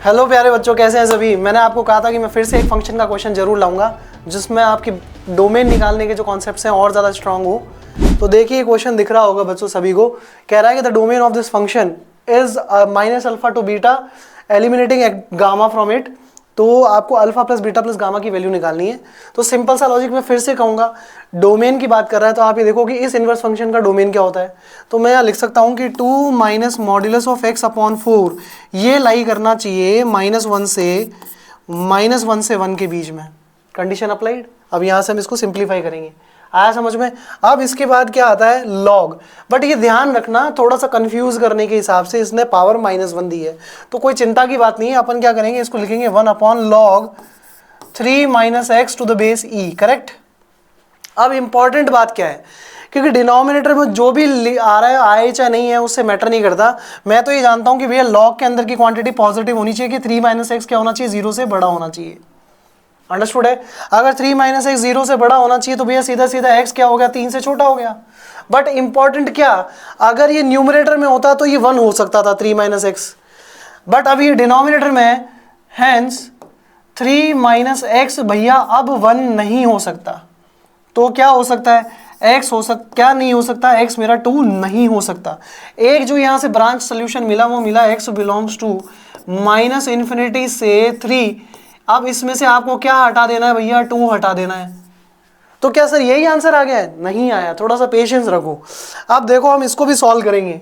Hello प्यारे बच्चों, कैसे हैं सभी। मैंने आपको कहा था कि मैं फिर से एक फंक्शन का क्वेश्चन जरूर लाऊंगा जिसमें आपकी डोमेन निकालने के जो कॉन्सेप्ट्स हैं और ज़्यादा स्ट्रांग हो। तो देखिए क्वेश्चन दिख रहा होगा बच्चों सभी को। कह रहा है कि the domain of this function is minus alpha two beta eliminating gamma from it. तो आपको alpha plus beta plus gamma की वैल्यू निकालनी है। तो सिंपल सा लॉजिक मैं फिर से कहूँगा, डोमेन की बात कर रहा है तो आप ये देखो कि इस इनवर्स फंक्शन का डोमेन क्या होता है। तो मैं यहाँ लिख सकता हूँ कि 2 minus modulus of x upon 4 ये लाई करना चाहिए -1 से 1 के बीच में। Condition applied. अब यहाँ से हम इसको सिंप्लीफाई करेंगे। आया समझ में। अब इसके बाद क्या आता है, लॉग। बट ये ध्यान रखना, थोड़ा सा कंफ्यूज करने के हिसाब से इसने पावर -1 दी है, तो कोई चिंता की बात नहीं है। अपन क्या करेंगे, इसको लिखेंगे 1 upon log 3 minus x to the base e. Correct. अब इंपॉर्टेंट बात क्या है, क्योंकि डिनोमिनेटर में जो भी आ रहा है आए चाहे नहीं है उससे मैटर नहीं करता। मैं तो ये जानता हूं कि भैया लॉग के अंदर की क्वांटिटी पॉजिटिव होनी चाहिए कि 3 माइनस एक्स क्या होना चाहिए, 0 से बड़ा होना चाहिए। अंडरस्टूड है। अगर 3 माइनस एक्स 0 से बड़ा होना चाहिए तो भैया सीधा सीधा एक्स क्या हो गया, 3 से छोटा हो गया। बट इंपॉर्टेंट क्या, अगर ये न्यूमरेटर में होता तो ये 1 हो सकता था 3 माइनस एक्स, बट अब ये डिनोमिनेटर में है, हैंस 3 माइनस एक्स भैया अब 1 नहीं हो सकता। तो क्या हो सकता है, x क्या नहीं हो सकता, x मेरा 2 नहीं हो सकता। एक जो यहाँ से ब्रांच सोल्यूशन मिला वो मिला x बिलोंग्स टू -∞ से 3। अब इसमें से आपको क्या हटा देना है भैया, 2 हटा देना है। तो क्या सर यही आंसर आ गया है, नहीं आया, थोड़ा सा पेशेंस रखो। अब देखो हम इसको भी सॉल्व करेंगे।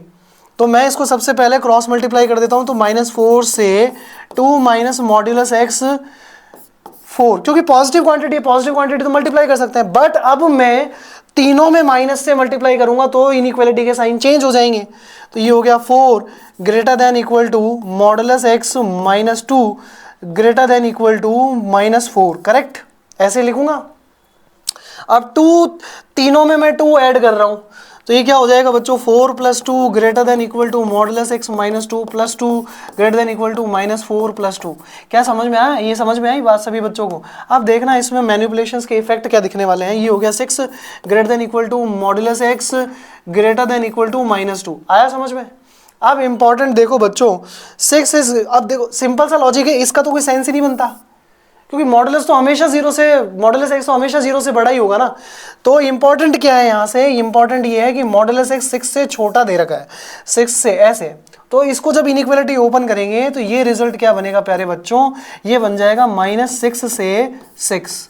तो मैं इसको सबसे पहले क्रॉस मल्टीप्लाई कर देता हूं। तो -4 से 2 माइनस मॉड्यूलस एक्स 4, क्योंकि पॉजिटिव क्वांटिटी तो मल्टीप्लाई कर सकते हैं। बट अब मैं तीनों में माइनस से मल्टीप्लाई करूंगा तो इनइक्वालिटी के साइन चेंज हो जाएंगे। तो ये हो गया 4 greater than equal to modulus x -2 greater than equal to -4। Correct, ऐसे लिखूंगा। अब 2 तीनों में मैं 2 ऐड कर रहा हूं तो ये क्या हो जाएगा बच्चों, 4 + 2 greater than equal to modulus x -2 + 2 greater than equal to -4 + 2। क्या समझ में आया, ये समझ में आई बात सभी बच्चों को। अब देखना इसमें मैनिपुलेशंस के इफेक्ट क्या दिखने वाले हैं। ये हो गया 6 greater than equal to modulus x greater than equal to -2। आया समझ में। अब इंपॉर्टेंट देखो बच्चों, 6 इज, अब देखो सिंपल सा लॉजिक है, इसका तो कोई सेंस ही नहीं बनता क्योंकि मॉडुलस तो हमेशा 0 से, मॉडुलस एक्स तो हमेशा 0 से बड़ा ही होगा ना। तो इंपॉर्टेंट क्या है यहाँ से, इंपॉर्टेंट ये है कि मॉडुलस एक्स 6 से छोटा दे रखा है, 6 से ऐसे। तो इसको जब इनइक्वालिटी ओपन करेंगे तो ये रिजल्ट क्या बनेगा प्यारे बच्चों, ये बन जाएगा -6 से 6।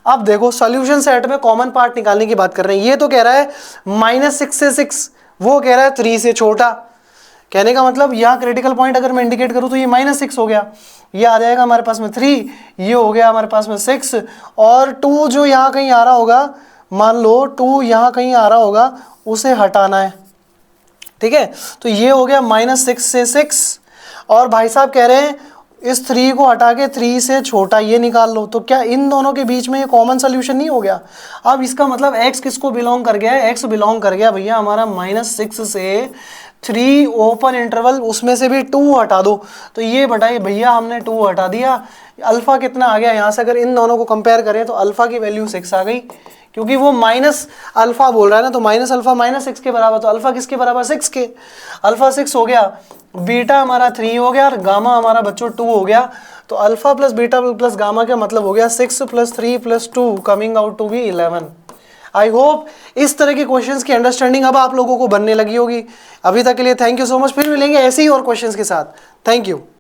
अब देखो सोल्यूशन सेट में कॉमन पार्ट निकालने की बात कर रहे हैं। ये तो कह रहा है -6 से 6, वो कह रहा है 3 से छोटा। कहने का मतलब यहाँ क्रिटिकल पॉइंट अगर मैं इंडिकेट करूँ तो ये -6 हो गया, ये आ जाएगा हमारे पास में 3, ये हो गया हमारे पास में 6, और 2 जो यहाँ कहीं आ रहा होगा, मान लो 2 यहाँ कहीं आ रहा होगा, उसे हटाना है। ठीक है, तो ये हो गया -6 से 6, और भाई साहब कह रहे हैं इस 3 को हटा के 3 से छोटा ये निकाल लो। तो क्या इन दोनों के बीच में ये कॉमन सोल्यूशन नहीं हो गया। अब इसका मतलब x किसको बिलोंग कर गया है, x बिलोंग कर गया भैया हमारा -6 से 3 ओपन इंटरवल, उसमें से भी 2 हटा दो। तो ये बताइए भैया हमने 2 हटा दिया, अल्फा कितना आ गया यहाँ से, अगर इन दोनों को कंपेयर करें तो अल्फा की वैल्यू 6 आ गई, क्योंकि वो माइनस अल्फा बोल रहा है ना, तो -अल्फा -6 के बराबर, तो अल्फा किसके बराबर, 6 के। अल्फा 6 हो गया, बीटा हमारा 3 हो गया, और गामा हमारा बच्चों 2 हो गया। तो alpha plus beta plus gamma का मतलब हो गया 6 + 3 + 2 coming out to be 11। I hope इस तरह के क्वेश्चंस की अंडरस्टैंडिंग अब आप लोगों को बनने लगी होगी। अभी तक के लिए थैंक यू सो मच, फिर मिलेंगे ऐसे ही और क्वेश्चंस के साथ। Thank you.